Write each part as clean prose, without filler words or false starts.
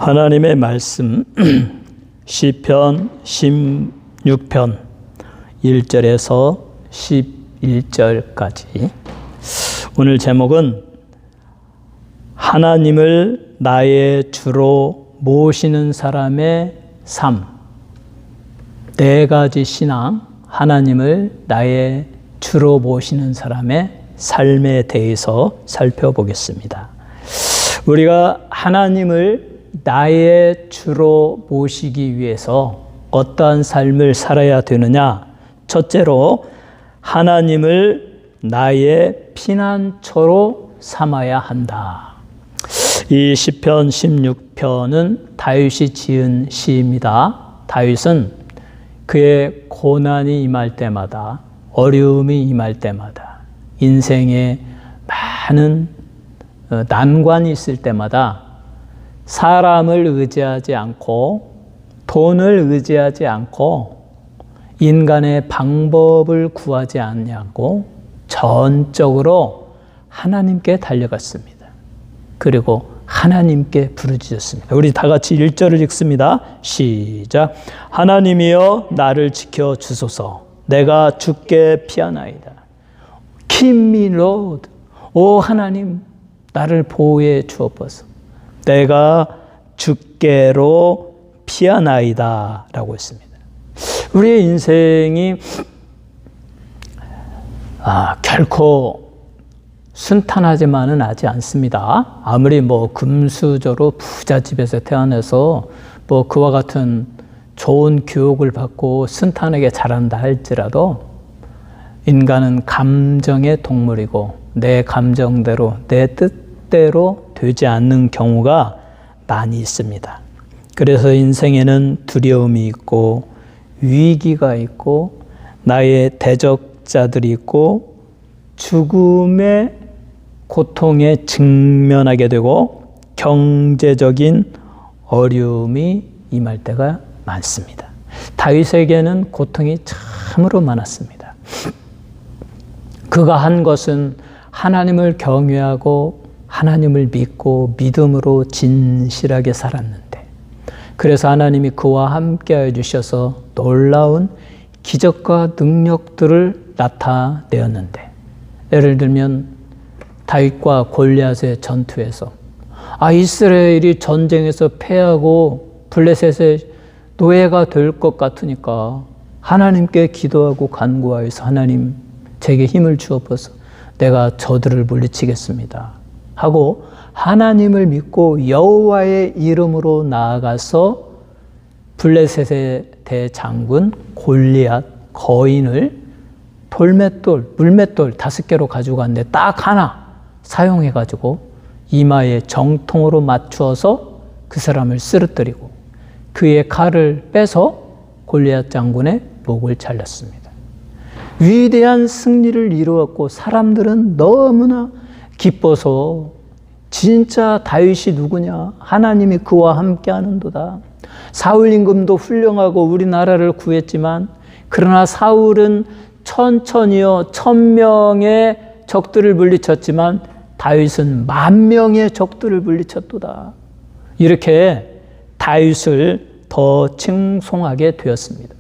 하나님의 말씀 시편 16편 1절에서 11절까지. 오늘 제목은 하나님을 나의 주로 모시는 사람의 삶. 네 가지 신앙, 하나님을 나의 주로 모시는 사람의 삶에 대해서 살펴보겠습니다. 우리가 하나님을 나의 주로 모시기 위해서 어떠한 삶을 살아야 되느냐? 첫째로 하나님을 나의 피난처로 삼아야 한다. 이 시편 16편은 다윗이 지은 시입니다. 다윗은 그의 고난이 임할 때마다, 어려움이 임할 때마다, 인생에 많은 난관이 있을 때마다 사람을 의지하지 않고 돈을 의지하지 않고 인간의 방법을 구하지 않냐고 전적으로 하나님께 달려갔습니다. 그리고 하나님께 부르짖었습니다. 우리 다 같이 1절을 읽습니다. 시작. 하나님이여 나를 지켜 주소서. 내가 주께 피하나이다. Keep me, Lord. 오 하나님, 나를 보호해 주옵소서. 내가 주께로 피하나이다 라고 했습니다. 우리의 인생이 결코 순탄하지만은 하지 않습니다. 아무리 금수저로 부잣집에서 태어나서 그와 같은 좋은 교육을 받고 순탄하게 자란다 할지라도 인간은 감정의 동물이고 내 감정대로 내 뜻대로 되지 않는 경우가 많이 있습니다. 그래서 인생에는 두려움이 있고 위기가 있고 나의 대적자들이 있고 죽음의 고통에 직면하게 되고 경제적인 어려움이 임할 때가 많습니다. 다윗에게는 고통이 참으로 많았습니다. 그가 한 것은 하나님을 경외하고 하나님을 믿고 믿음으로 진실하게 살았는데, 그래서 하나님이 그와 함께하여 주셔서 놀라운 기적과 능력들을 나타내었는데, 예를 들면 다윗과 골리앗의 전투에서 이스라엘이 전쟁에서 패하고 블레셋의 노예가 될 것 같으니까 하나님께 기도하고 간구하여서 하나님 제게 힘을 주옵소서, 내가 저들을 물리치겠습니다 하고 하나님을 믿고 여호와의 이름으로 나아가서 블레셋의 대장군 골리앗 거인을 물맷돌 5개로 가지고 갔는데 딱 하나 사용해가지고 이마에 정통으로 맞추어서 그 사람을 쓰러뜨리고 그의 칼을 빼서 골리앗 장군의 목을 잘랐습니다. 위대한 승리를 이루었고 사람들은 너무나 기뻐서 진짜 다윗이 누구냐? 하나님이 그와 함께 하는도다. 사울 임금도 훌륭하고 우리나라를 구했지만 그러나 사울은 천천히요 1000명의 적들을 물리쳤지만 다윗은 10,000명의 적들을 물리쳤도다. 이렇게 다윗을 더 칭송하게 되었습니다.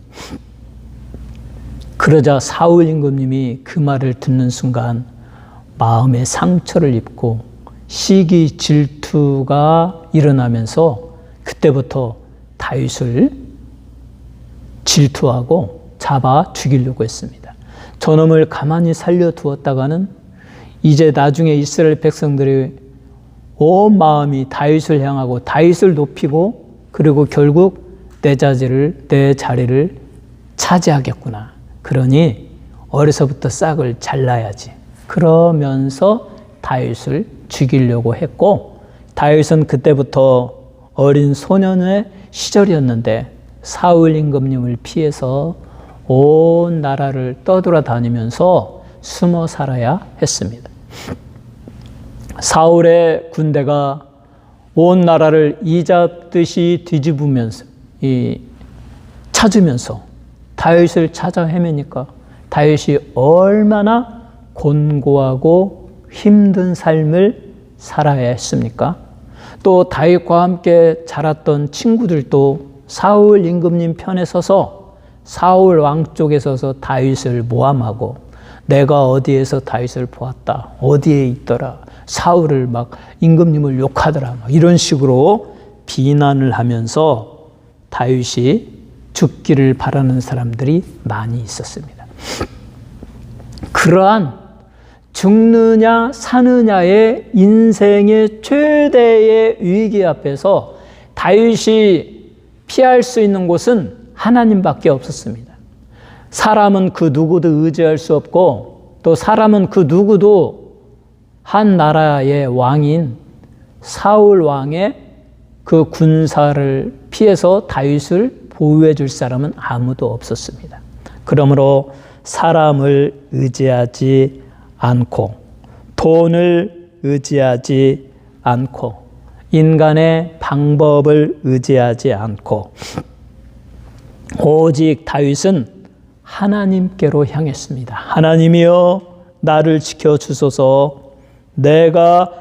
그러자 사울 임금님이 그 말을 듣는 순간 마음에 상처를 입고 시기 질투가 일어나면서 그때부터 다윗을 질투하고 잡아 죽이려고 했습니다. 저놈을 가만히 살려두었다가는 이제 나중에 이스라엘 백성들이 온 마음이 다윗을 향하고 다윗을 높이고 그리고 결국 내 자리를 차지하겠구나. 그러니 어려서부터 싹을 잘라야지. 그러면서 다윗을 죽이려고 했고, 다윗은 그때부터 어린 소년의 시절이었는데 사울 임금님을 피해서 온 나라를 떠돌아다니면서 숨어 살아야 했습니다. 사울의 군대가 온 나라를 이잡듯이 뒤집으면서 찾으면서 다윗을 찾아 헤매니까 다윗이 얼마나 곤고하고 힘든 삶을 살아야 했습니까? 또 다윗과 함께 자랐던 친구들도 사울 임금님 편에 서서 사울 왕 쪽에 서서 다윗을 모함하고 내가 어디에서 다윗을 보았다. 어디에 있더라. 사울을 막 임금님을 욕하더라. 막 이런 식으로 비난을 하면서 다윗이 죽기를 바라는 사람들이 많이 있었습니다. 그러한 죽느냐 사느냐의 인생의 최대의 위기 앞에서 다윗이 피할 수 있는 곳은 하나님밖에 없었습니다. 사람은 그 누구도 의지할 수 없고 또 사람은 그 누구도 한 나라의 왕인 사울 왕의 그 군사를 피해서 다윗을 보호해 줄 사람은 아무도 없었습니다. 그러므로 사람을 의지하지 않고 돈을 의지하지 않고 인간의 방법을 의지하지 않고 오직 다윗은 하나님께로 향했습니다. 하나님이여 나를 지켜주소서. 내가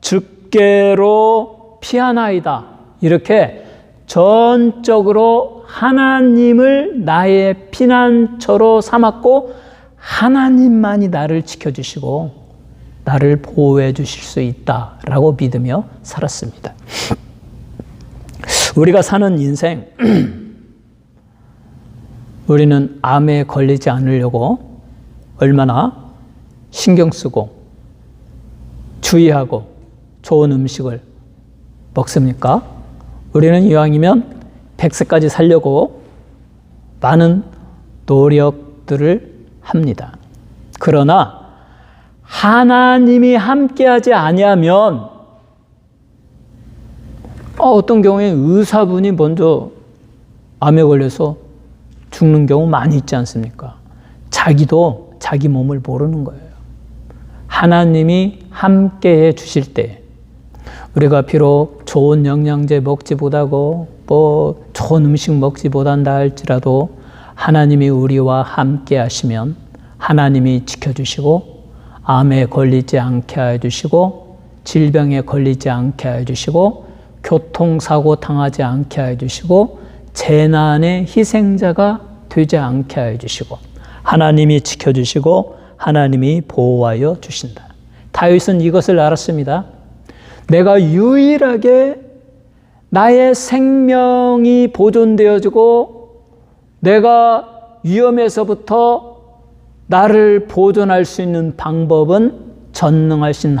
주께로 피하나이다. 이렇게 전적으로 하나님을 나의 피난처로 삼았고 하나님만이 나를 지켜주시고 나를 보호해 주실 수 있다라고 믿으며 살았습니다. 우리가 사는 인생 우리는 암에 걸리지 않으려고 얼마나 신경 쓰고 주의하고 좋은 음식을 먹습니까? 우리는 이왕이면 100세까지 살려고 많은 노력들을 합니다. 그러나 하나님이 함께하지 아니하면 어떤 경우에 의사분이 먼저 암에 걸려서 죽는 경우 많이 있지 않습니까? 자기도 자기 몸을 모르는 거예요. 하나님이 함께해 주실 때 우리가 비록 좋은 영양제 먹지 못하고 좋은 음식 먹지 못한다 할지라도 하나님이 우리와 함께 하시면 하나님이 지켜주시고 암에 걸리지 않게 해주시고 질병에 걸리지 않게 해주시고 교통사고 당하지 않게 해주시고 재난의 희생자가 되지 않게 해주시고 하나님이 지켜주시고 하나님이 보호하여 주신다. 다윗은 이것을 알았습니다. 내가 유일하게 나의 생명이 보존되어지고 내가 위험에서부터 나를 보존할 수 있는 방법은 전능하신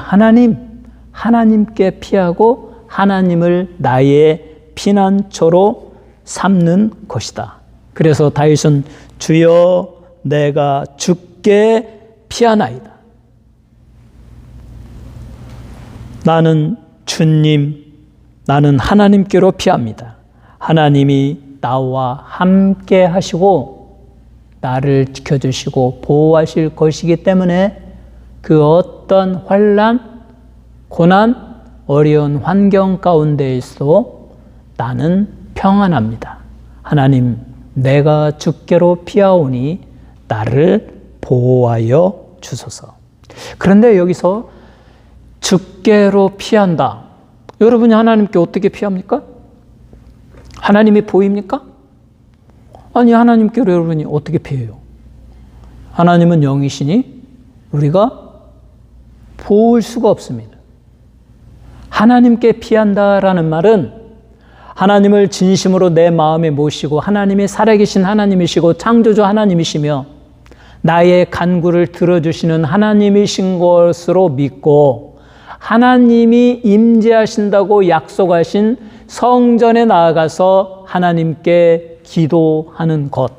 하나님께 피하고 하나님을 나의 피난처로 삼는 것이다. 그래서 다윗은 주여 내가 주께 피하나이다. 나는 주님, 나는 하나님께로 피합니다. 하나님이 나와 함께 하시고 나를 지켜주시고 보호하실 것이기 때문에 그 어떤 환난, 고난, 어려운 환경 가운데에서도 나는 평안합니다. 하나님, 내가 주께로 피하오니 나를 보호하여 주소서. 그런데 여기서 주께로 피한다. 여러분이 하나님께 어떻게 피합니까? 하나님이 보입니까? 아니, 하나님께로 여러분이 어떻게 피해요? 하나님은 영이시니 우리가 볼 수가 없습니다. 하나님께 피한다라는 말은 하나님을 진심으로 내 마음에 모시고 하나님이 살아계신 하나님이시고 창조주 하나님이시며 나의 간구를 들어주시는 하나님이신 것으로 믿고 하나님이 임재하신다고 약속하신 성전에 나아가서 하나님께 기도하는 것.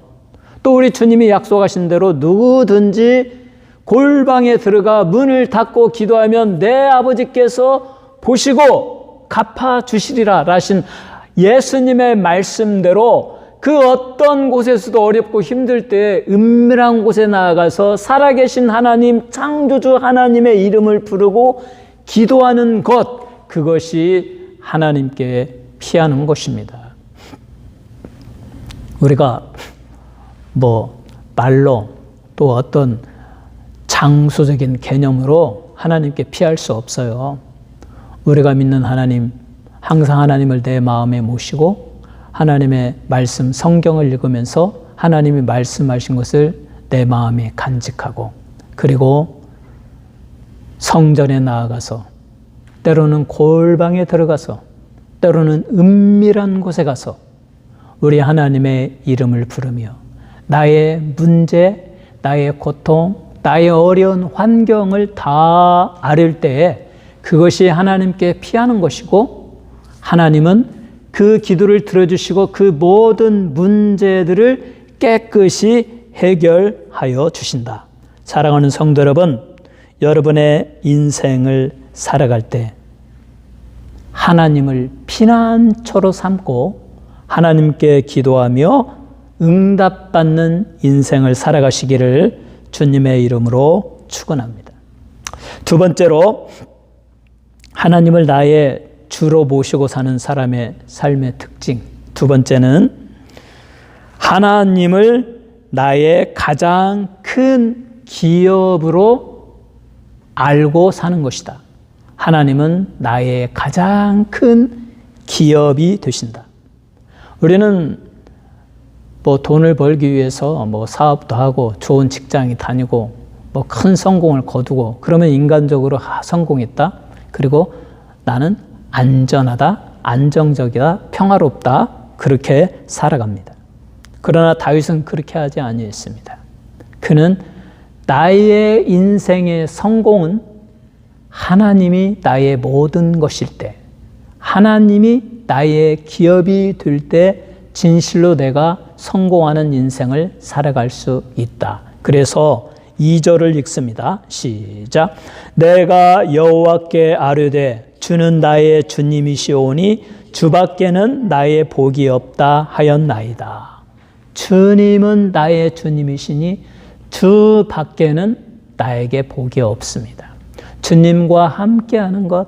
또 우리 주님이 약속하신 대로 누구든지 골방에 들어가 문을 닫고 기도하면 내 아버지께서 보시고 갚아주시리라 라신 예수님의 말씀대로 그 어떤 곳에서도 어렵고 힘들 때 은밀한 곳에 나아가서 살아계신 하나님, 창조주 하나님의 이름을 부르고 기도하는 것, 그것이 하나님께 피하는 것입니다. 우리가 말로 또 어떤 장소적인 개념으로 하나님께 피할 수 없어요. 우리가 믿는 하나님 항상 하나님을 내 마음에 모시고 하나님의 말씀 성경을 읽으면서 하나님이 말씀하신 것을 내 마음에 간직하고 그리고 성전에 나아가서 때로는 골방에 들어가서 때로는 은밀한 곳에 가서 우리 하나님의 이름을 부르며 나의 문제, 나의 고통, 나의 어려운 환경을 다 아릴 때에 그것이 하나님께 피하는 것이고 하나님은 그 기도를 들어주시고 그 모든 문제들을 깨끗이 해결하여 주신다. 사랑하는 성도 여러분, 여러분의 인생을 살아갈 때 하나님을 피난처로 삼고 하나님께 기도하며 응답받는 인생을 살아가시기를 주님의 이름으로 축원합니다. 두 번째로 하나님을 나의 주로 모시고 사는 사람의 삶의 특징. 두 번째는 하나님을 나의 가장 큰 기업으로 알고 사는 것이다. 하나님은 나의 가장 큰 기업이 되신다. 우리는 돈을 벌기 위해서 사업도 하고 좋은 직장에 다니고 큰 성공을 거두고 그러면 인간적으로 성공했다. 그리고 나는 안전하다, 안정적이다, 평화롭다 그렇게 살아갑니다. 그러나 다윗은 그렇게 하지 아니했습니다. 그는 나의 인생의 성공은 하나님이 나의 모든 것일 때, 하나님이 나의 기업이 될 때 진실로 내가 성공하는 인생을 살아갈 수 있다. 그래서 2절을 읽습니다. 시작. 내가 여호와께 아뢰되 주는 나의 주님이시오니 주밖에는 나의 복이 없다 하였나이다. 주님은 나의 주님이시니 주 밖에는 나에게 복이 없습니다. 주님과 함께하는 것,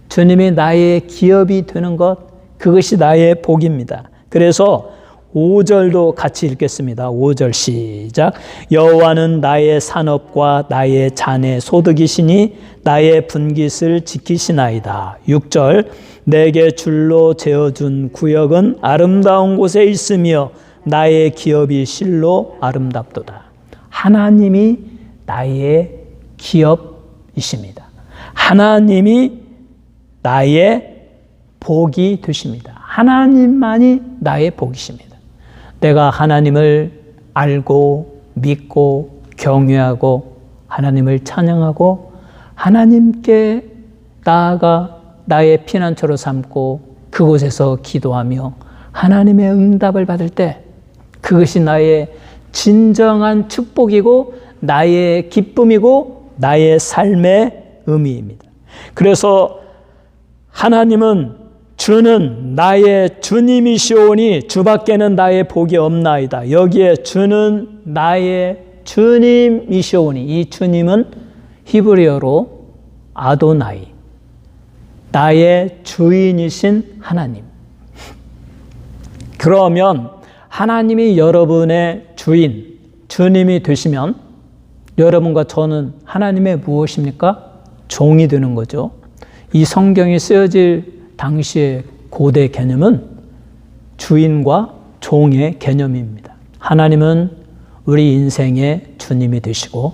주님이 나의 기업이 되는 것, 그것이 나의 복입니다. 그래서 5절도 같이 읽겠습니다. 5절 시작. 여호와는 나의 산업과 나의 잔의 소득이시니 나의 분깃을 지키시나이다. 6절 내게 줄로 재어준 구역은 아름다운 곳에 있으며 나의 기업이 실로 아름답도다. 하나님이 나의 기업이십니다. 하나님이 나의 복이 되십니다. 하나님만이 나의 복이십니다. 내가 하나님을 알고 믿고 경외하고 하나님을 찬양하고 하나님께 나아가 나의 피난처로 삼고 그곳에서 기도하며 하나님의 응답을 받을 때 그것이 나의 진정한 축복이고 나의 기쁨이고 나의 삶의 의미입니다. 그래서 하나님은 주는 나의 주님이시오니 주밖에는 나의 복이 없나이다. 여기에 주는 나의 주님이시오니 이 주님은 히브리어로 아도나이, 나의 주인이신 하나님. 그러면 하나님이 여러분의 주인, 주님이 되시면 여러분과 저는 하나님의 무엇입니까? 종이 되는 거죠. 이 성경이 쓰여질 당시의 고대 개념은 주인과 종의 개념입니다. 하나님은 우리 인생의 주님이 되시고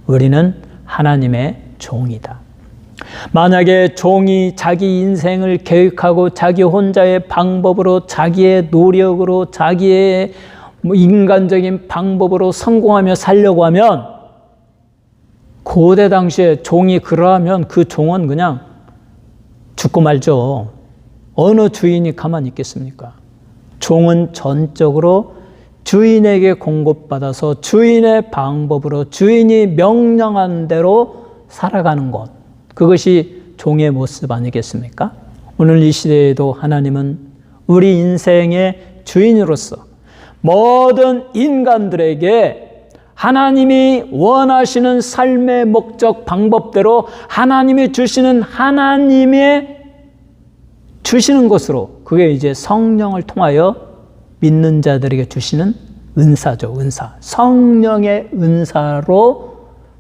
우리는 하나님의 종이다. 만약에 종이 자기 인생을 계획하고 자기 혼자의 방법으로 자기의 노력으로 자기의 인간적인 방법으로 성공하며 살려고 하면 고대 당시에 종이 그러하면 그 종은 그냥 죽고 말죠. 어느 주인이 가만히 있겠습니까? 종은 전적으로 주인에게 공급받아서 주인의 방법으로 주인이 명령한 대로 살아가는 것. 그것이 종의 모습 아니겠습니까? 오늘 이 시대에도 하나님은 우리 인생의 주인으로서 모든 인간들에게 하나님이 원하시는 삶의 목적 방법대로 하나님이 주시는 하나님의 주시는 것으로 그게 이제 성령을 통하여 믿는 자들에게 주시는 은사죠. 은사. 성령의 은사로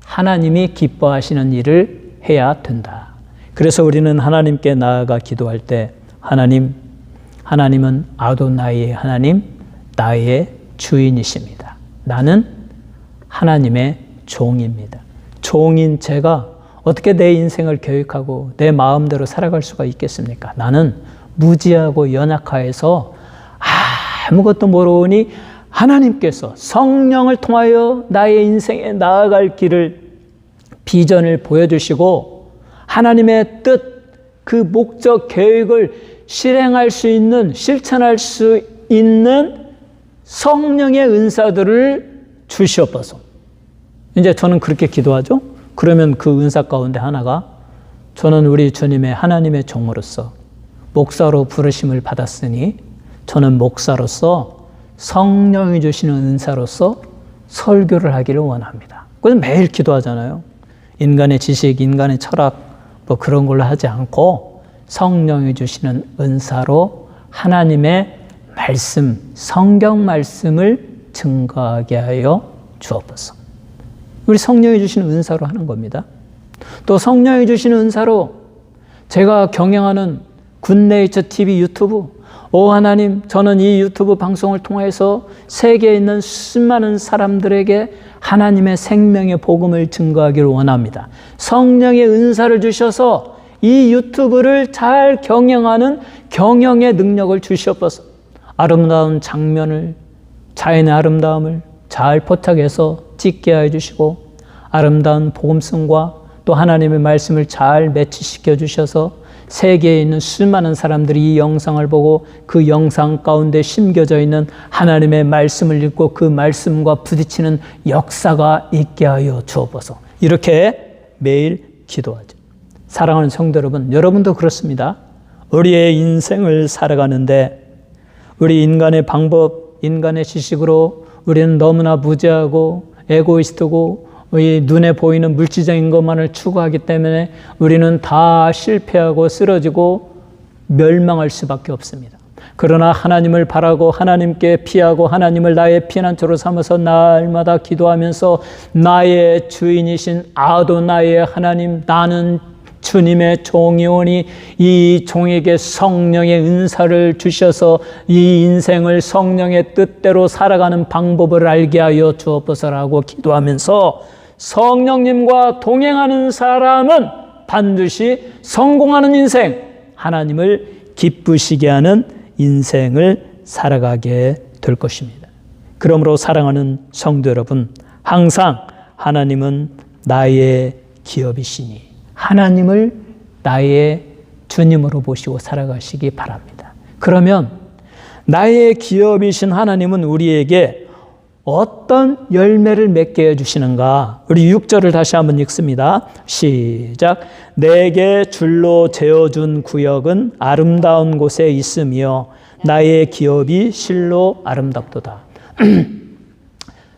하나님이 기뻐하시는 일을 해야 된다. 그래서 우리는 하나님께 나아가 기도할 때 하나님은 아도나이의 하나님, 나의 주인이십니다. 나는 하나님의 종입니다. 종인 제가 어떻게 내 인생을 계획하고 내 마음대로 살아갈 수가 있겠습니까? 나는 무지하고 연약하여서 아무것도 모르니 하나님께서 성령을 통하여 나의 인생에 나아갈 길을 비전을 보여주시고 하나님의 뜻, 그 목적, 계획을 실행할 수 있는, 실천할 수 있는 성령의 은사들을 주시옵소서. 이제 저는 그렇게 기도하죠. 그러면 그 은사 가운데 하나가 저는 우리 주님의 하나님의 종으로서 목사로 부르심을 받았으니 저는 목사로서 성령이 주시는 은사로서 설교를 하기를 원합니다. 그래서 매일 기도하잖아요. 인간의 지식, 인간의 철학 뭐 그런 걸로 하지 않고 성령이 주시는 은사로 하나님의 말씀, 성경 말씀을 증거하게 하여 주옵소서. 우리 성령이 주시는 은사로 하는 겁니다. 또 성령이 주시는 은사로 제가 경영하는 굿네이처 TV 유튜브, 하나님, 저는 이 유튜브 방송을 통해서 세계에 있는 수많은 사람들에게 하나님의 생명의 복음을 증거하기를 원합니다. 성령의 은사를 주셔서 이 유튜브를 잘 경영하는 경영의 능력을 주시옵소서. 아름다운 장면을, 자연의 아름다움을 잘 포착해서 찍게 해주시고 아름다운 복음성과 또 하나님의 말씀을 잘 매치시켜 주셔서 세계에 있는 수많은 사람들이 이 영상을 보고 그 영상 가운데 심겨져 있는 하나님의 말씀을 읽고 그 말씀과 부딪히는 역사가 있게 하여 주옵소서. 이렇게 매일 기도하죠. 사랑하는 성도 여러분, 여러분도 그렇습니다. 우리의 인생을 살아가는데 우리 인간의 방법, 인간의 지식으로 우리는 너무나 무지하고 에고이스트고 이 눈에 보이는 물질적인 것만을 추구하기 때문에 우리는 다 실패하고 쓰러지고 멸망할 수밖에 없습니다. 그러나 하나님을 바라고 하나님께 피하고 하나님을 나의 피난처로 삼아서 날마다 기도하면서 나의 주인이신 아도나의 하나님, 나는 주님의 종이오니 이 종에게 성령의 은사를 주셔서 이 인생을 성령의 뜻대로 살아가는 방법을 알게 하여 주옵소서라고 기도하면서 성령님과 동행하는 사람은 반드시 성공하는 인생, 하나님을 기쁘시게 하는 인생을 살아가게 될 것입니다. 그러므로 사랑하는 성도 여러분, 항상 하나님은 나의 기업이시니 하나님을 나의 주님으로 보시고 살아가시기 바랍니다. 그러면 나의 기업이신 하나님은 우리에게 어떤 열매를 맺게 해주시는가? 우리 6절을 다시 한번 읽습니다. 시작. 내게 줄로 재어준 구역은 아름다운 곳에 있으며 나의 기업이 실로 아름답도다.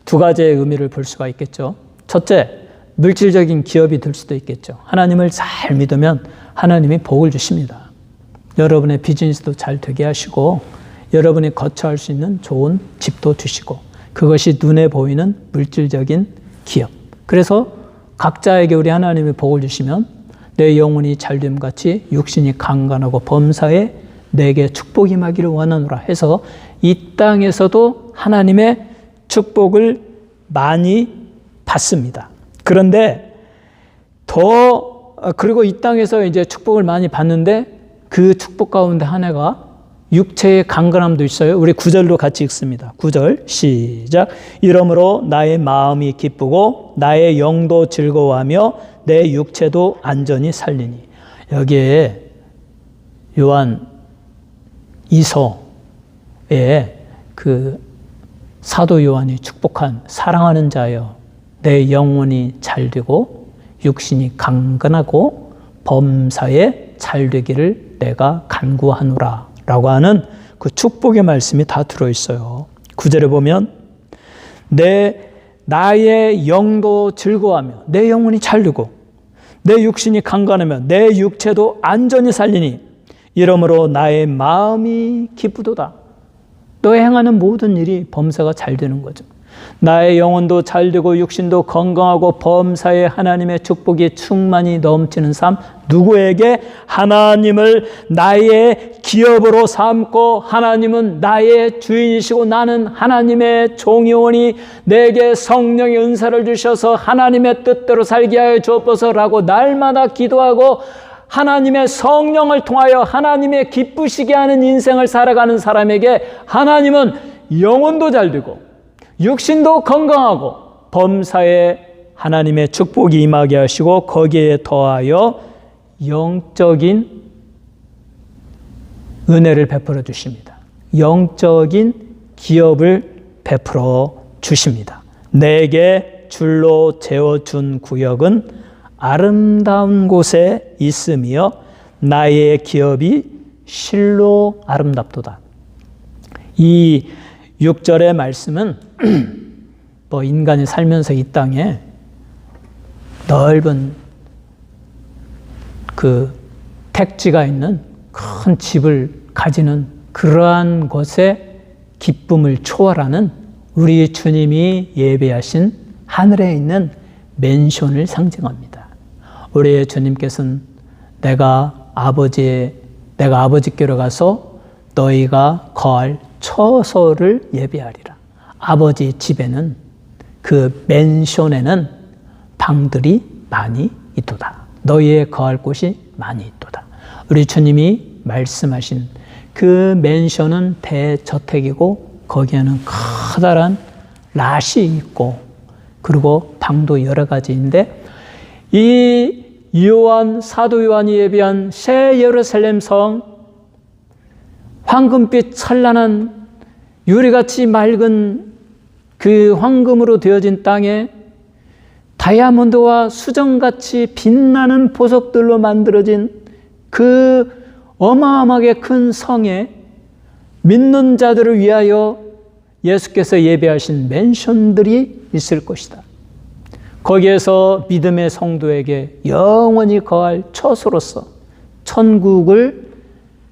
두 가지의 의미를 볼 수가 있겠죠. 첫째, 물질적인 기업이 될 수도 있겠죠. 하나님을 잘 믿으면 하나님이 복을 주십니다. 여러분의 비즈니스도 잘 되게 하시고 여러분이 거처할 수 있는 좋은 집도 주시고 그것이 눈에 보이는 물질적인 기업. 그래서 각자에게 우리 하나님이 복을 주시면 내 영혼이 잘됨 같이 육신이 강건하고 범사에 내게 축복이 임하기를 원하노라 해서 이 땅에서도 하나님의 축복을 많이 받습니다. 그런데 그리고 이 땅에서 이제 축복을 많이 받는데 그 축복 가운데 하나가 육체의 강건함도 있어요. 우리 9절로 같이 읽습니다. 9절 시작. 이러므로 나의 마음이 기쁘고 나의 영도 즐거워하며 내 육체도 안전히 살리니. 여기에 요한 2서에 그 사도 요한이 축복한 사랑하는 자여 내 영혼이 잘되고 육신이 강건하고 범사에 잘되기를 내가 간구하노라 라고 하는 그 축복의 말씀이 다 들어있어요. 9절에 보면 나의 영도 즐거워하며 내 영혼이 잘되고 내 육신이 강건하며 내 육체도 안전히 살리니 이러므로 나의 마음이 기쁘도다. 너 행하는 모든 일이 범사가 잘 되는 거죠. 나의 영혼도 잘되고 육신도 건강하고 범사에 하나님의 축복이 충만히 넘치는 삶. 누구에게? 하나님을 나의 기업으로 삼고 하나님은 나의 주인이시고 나는 하나님의 종이오니 내게 성령의 은사를 주셔서 하나님의 뜻대로 살게 하여 주옵소서라고 날마다 기도하고 하나님의 성령을 통하여 하나님의 기쁘시게 하는 인생을 살아가는 사람에게 하나님은 영혼도 잘되고 육신도 건강하고 범사에 하나님의 축복이 임하게 하시고 거기에 더하여 영적인 은혜를 베풀어 주십니다. 영적인 기업을 베풀어 주십니다. 내게 줄로 재어준 구역은 아름다운 곳에 있으며 나의 기업이 실로 아름답도다. 이 6절의 말씀은 인간이 살면서 이 땅에 넓은 그 택지가 있는 큰 집을 가지는 그러한 것에 기쁨을 초월하는 우리 주님이 예배하신 하늘에 있는 맨션을 상징합니다. 우리 주님께서는 내가 아버지께로 가서 너희가 거할 처소를 예비하리라. 아버지 집에는 그 맨션에는 방들이 많이 있도다. 너희의 거할 곳이 많이 있도다. 우리 주님이 말씀하신 그 맨션은 대저택이고 거기에는 커다란 랏이 있고 그리고 방도 여러 가지인데 이 사도 요한이 예비한 새 예루살렘 성, 황금빛 찬란한 유리같이 맑은 그 황금으로 되어진 땅에 다이아몬드와 수정같이 빛나는 보석들로 만들어진 그 어마어마하게 큰 성에 믿는 자들을 위하여 예수께서 예배하신 맨션들이 있을 것이다. 거기에서 믿음의 성도에게 영원히 거할 처소로서 천국을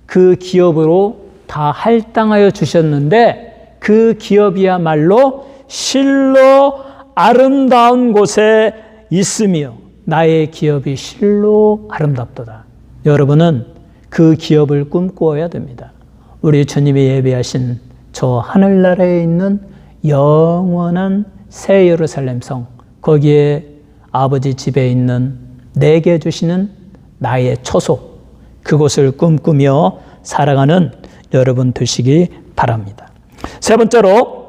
그 기업으로 다 할당하여 주셨는데 그 기업이야말로 실로 아름다운 곳에 있으며 나의 기업이 실로 아름답도다. 여러분은 그 기업을 꿈꾸어야 됩니다. 우리 주님이 예배하신 저 하늘나라에 있는 영원한 새 예루살렘 성, 거기에 아버지 집에 있는 내게 주시는 나의 처소, 그곳을 꿈꾸며 살아가는 여러분 되시기 바랍니다. 세 번째로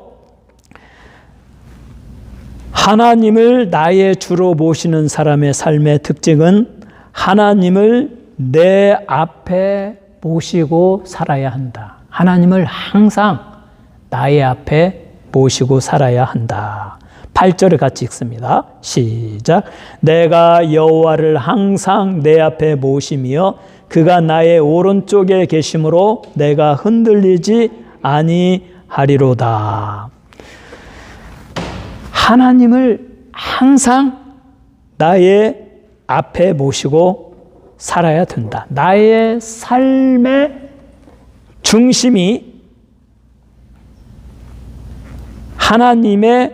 하나님을 나의 주로 모시는 사람의 삶의 특징은 하나님을 내 앞에 모시고 살아야 한다. 하나님을 항상 나의 앞에 모시고 살아야 한다. 8절을 같이 읽습니다. 시작. 내가 여호와를 항상 내 앞에 모시며 그가 나의 오른쪽에 계심으로 내가 흔들리지 아니하리로다. 하나님을 항상 나의 앞에 모시고 살아야 된다. 나의 삶의 중심이 하나님이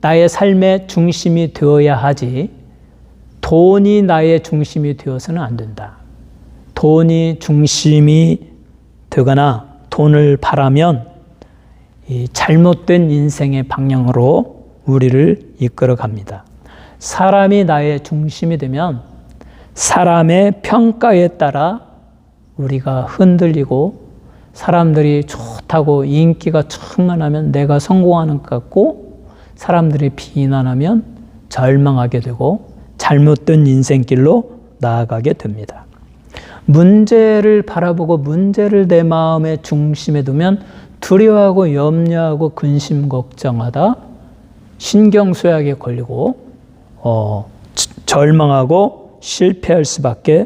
나의 삶의 중심이 되어야 하지 돈이 나의 중심이 되어서는 안 된다. 돈이 중심이 되거나 돈을 바라면 이 잘못된 인생의 방향으로 우리를 이끌어 갑니다. 사람이 나의 중심이 되면 사람의 평가에 따라 우리가 흔들리고 사람들이 좋다고 인기가 충만하면 내가 성공하는 것 같고 사람들이 비난하면 절망하게 되고 잘못된 인생길로 나아가게 됩니다. 문제를 바라보고 문제를 내 마음의 중심에 두면 두려워하고 염려하고 근심 걱정하다 신경쇠약에 걸리고 절망하고 실패할 수밖에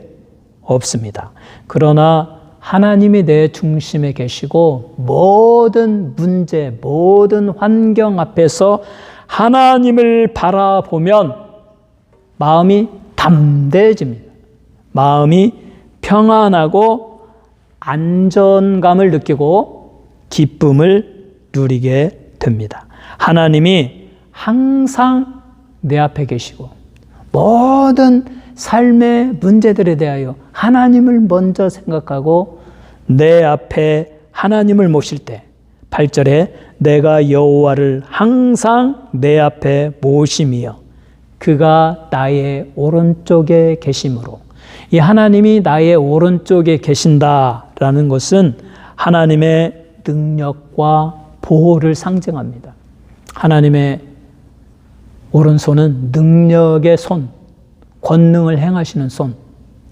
없습니다. 그러나 하나님이 내 중심에 계시고 모든 문제, 모든 환경 앞에서 하나님을 바라보면 마음이 담대해집니다. 마음이 평안하고 안전감을 느끼고 기쁨을 누리게 됩니다. 하나님이 항상 내 앞에 계시고 모든 삶의 문제들에 대하여 하나님을 먼저 생각하고 내 앞에 하나님을 모실 때 8절에 내가 여호와를 항상 내 앞에 모심이여 그가 나의 오른쪽에 계심으로, 이 하나님이 나의 오른쪽에 계신다라는 것은 하나님의 능력과 보호를 상징합니다. 하나님의 오른손은 능력의 손, 권능을 행하시는 손,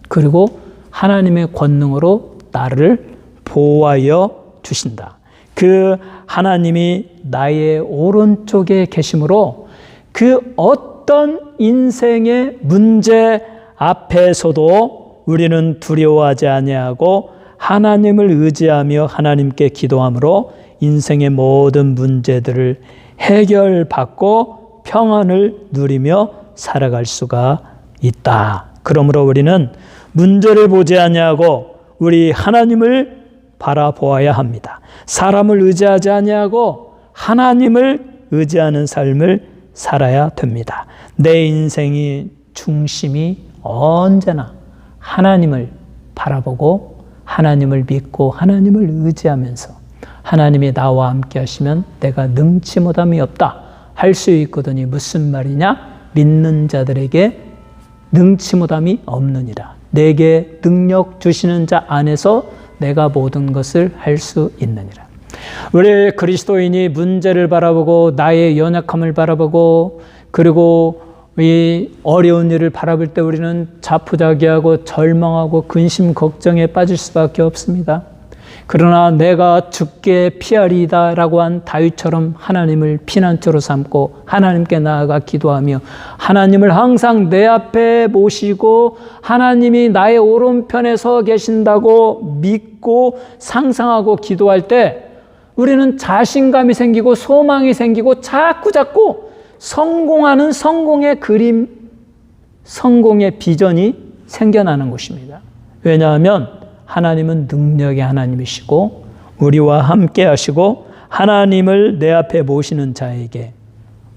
그리고 하나님의 권능으로 나를 보호하여 주신다. 그 하나님이 나의 오른쪽에 계심으로 그 어떤 인생의 문제 앞에서도 우리는 두려워하지 아니하고 하나님을 의지하며 하나님께 기도함으로 인생의 모든 문제들을 해결받고 평안을 누리며 살아갈 수가 있다. 그러므로 우리는 문제를 보지 아니하고 우리 하나님을 바라보아야 합니다. 사람을 의지하지 아니하고 하나님을 의지하는 삶을 살아야 됩니다. 내 인생의 중심이 언제나 하나님을 바라보고 하나님을 믿고 하나님을 의지하면서 하나님이 나와 함께 하시면 내가 능치 못함이 없다 할 수 있거든요. 무슨 말이냐? 믿는 자들에게 능치 못함이 없느니라. 내게 능력 주시는 자 안에서 내가 모든 것을 할 수 있느니라. 우리 그리스도인이 문제를 바라보고 나의 연약함을 바라보고 그리고 이 어려운 일을 바라볼 때 우리는 자포자기하고 절망하고 근심 걱정에 빠질 수밖에 없습니다. 그러나 내가 죽게 피하리이다 라고 한 다윗처럼 하나님을 피난처로 삼고 하나님께 나아가 기도하며 하나님을 항상 내 앞에 모시고 하나님이 나의 오른편에 서 계신다고 믿고 상상하고 기도할 때 우리는 자신감이 생기고 소망이 생기고 자꾸 성공하는 성공의 그림, 성공의 비전이 생겨나는 것입니다. 왜냐하면 하나님은 능력의 하나님이시고 우리와 함께 하시고 하나님을 내 앞에 모시는 자에게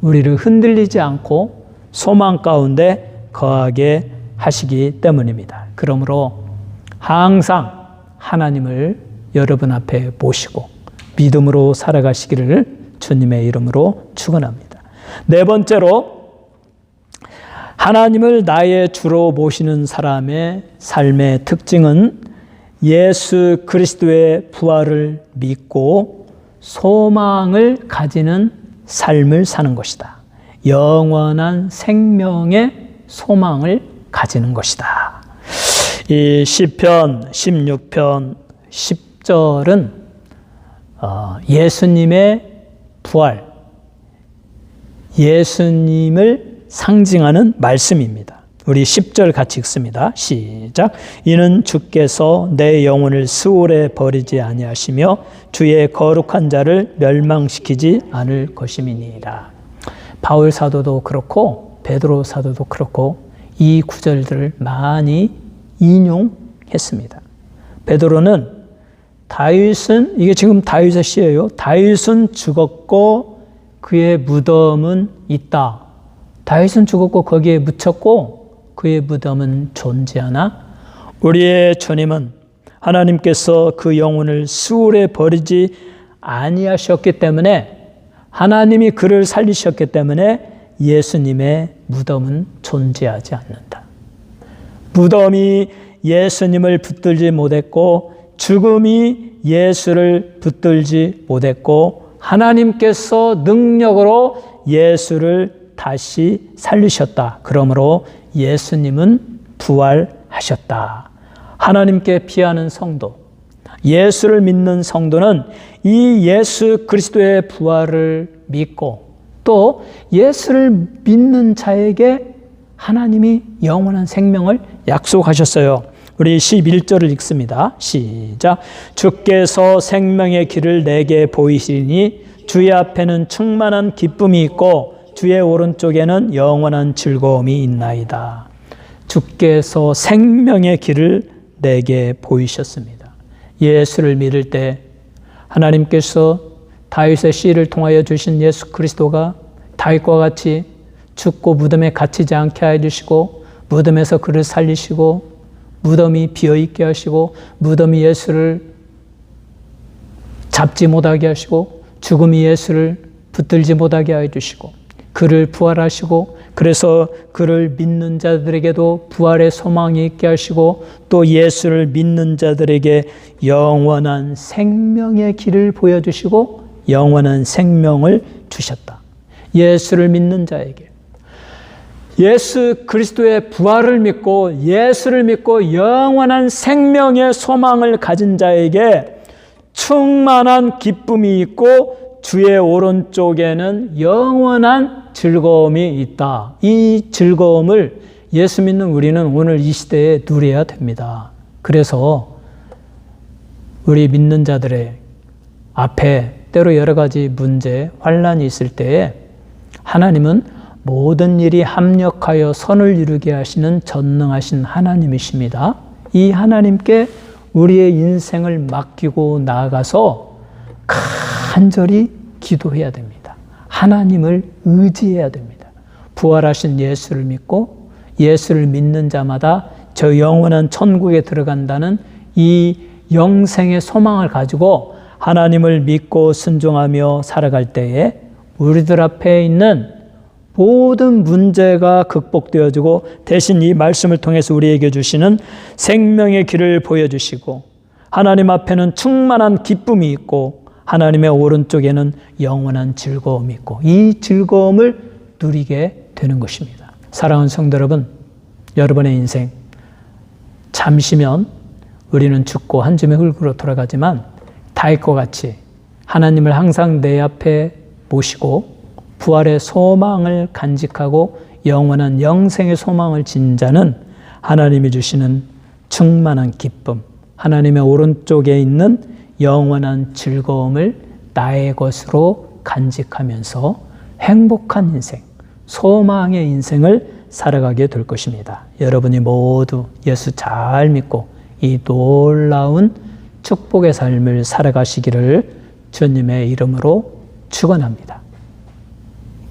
우리를 흔들리지 않고 소망 가운데 거하게 하시기 때문입니다. 그러므로 항상 하나님을 여러분 앞에 모시고 믿음으로 살아가시기를 주님의 이름으로 축원합니다. 네 번째로 하나님을 나의 주로 모시는 사람의 삶의 특징은 예수 그리스도의 부활을 믿고 소망을 가지는 삶을 사는 것이다. 영원한 생명의 소망을 가지는 것이다. 이 시편 16편 10절은 예수님의 부활, 예수님을 상징하는 말씀입니다. 우리 10절 같이 읽습니다. 시작. 이는 주께서 내 영혼을 스올에 버리지 아니하시며 주의 거룩한 자를 멸망시키지 않을 것임이니이다. 바울 사도도 그렇고 베드로 사도도 그렇고 이 구절들을 많이 인용했습니다. 베드로는 다윗은, 이게 지금 다윗의 시예요. 다윗은 죽었고 그의 무덤은 있다. 다윗은 죽었고 거기에 묻혔고 그의 무덤은 존재하나 우리의 주님은 하나님께서 그 영혼을 스올에 버리지 아니하셨기 때문에 하나님이 그를 살리셨기 때문에 예수님의 무덤은 존재하지 않는다. 무덤이 예수님을 붙들지 못했고 죽음이 예수를 붙들지 못했고 하나님께서 능력으로 예수를 다시 살리셨다. 그러므로 예수님은 부활하셨다. 하나님께 피하는 성도, 예수를 믿는 성도는 이 예수 그리스도의 부활을 믿고 또 예수를 믿는 자에게 하나님이 영원한 생명을 약속하셨어요. 우리 11절을 읽습니다. 시작. 주께서 생명의 길을 내게 보이시니 주의 앞에는 충만한 기쁨이 있고 주의 오른쪽에는 영원한 즐거움이 있나이다. 주께서 생명의 길을 내게 보이셨습니다. 예수를 믿을 때 하나님께서 다윗의 씨를 통하여 주신 예수 그리스도가 다윗과 같이 죽고 무덤에 갇히지 않게 해주시고 무덤에서 그를 살리시고 무덤이 비어있게 하시고 무덤이 예수를 잡지 못하게 하시고 죽음이 예수를 붙들지 못하게 해주시고 그를 부활하시고 그래서 그를 믿는 자들에게도 부활의 소망이 있게 하시고 또 예수를 믿는 자들에게 영원한 생명의 길을 보여주시고 영원한 생명을 주셨다. 예수를 믿는 자에게 예수 그리스도의 부활을 믿고 예수를 믿고 영원한 생명의 소망을 가진 자에게 충만한 기쁨이 있고 주의 오른쪽에는 영원한 즐거움이 있다. 이 즐거움을 예수 믿는 우리는 오늘 이 시대에 누려야 됩니다. 그래서 우리 믿는 자들의 앞에 때로 여러 가지 문제, 환난이 있을 때에 하나님은 모든 일이 합력하여 선을 이루게 하시는 전능하신 하나님이십니다. 이 하나님께 우리의 인생을 맡기고 나아가서 간절히 기도해야 됩니다. 하나님을 의지해야 됩니다. 부활하신 예수를 믿고 예수를 믿는 자마다 저 영원한 천국에 들어간다는 이 영생의 소망을 가지고 하나님을 믿고 순종하며 살아갈 때에 우리들 앞에 있는 모든 문제가 극복되어지고 대신 이 말씀을 통해서 우리에게 주시는 생명의 길을 보여주시고 하나님 앞에는 충만한 기쁨이 있고 하나님의 오른쪽에는 영원한 즐거움이 있고 이 즐거움을 누리게 되는 것입니다. 사랑하는 성도 여러분, 여러분의 인생 잠시면 우리는 죽고 한 줌의 흙으로 돌아가지만 다윗과 같이 하나님을 항상 내 앞에 모시고 부활의 소망을 간직하고 영원한 영생의 소망을 진 자는 하나님이 주시는 충만한 기쁨, 하나님의 오른쪽에 있는 영원한 즐거움을 나의 것으로 간직하면서 행복한 인생, 소망의 인생을 살아가게 될 것입니다. 여러분이 모두 예수 잘 믿고 이 놀라운 축복의 삶을 살아가시기를 주님의 이름으로 축원합니다.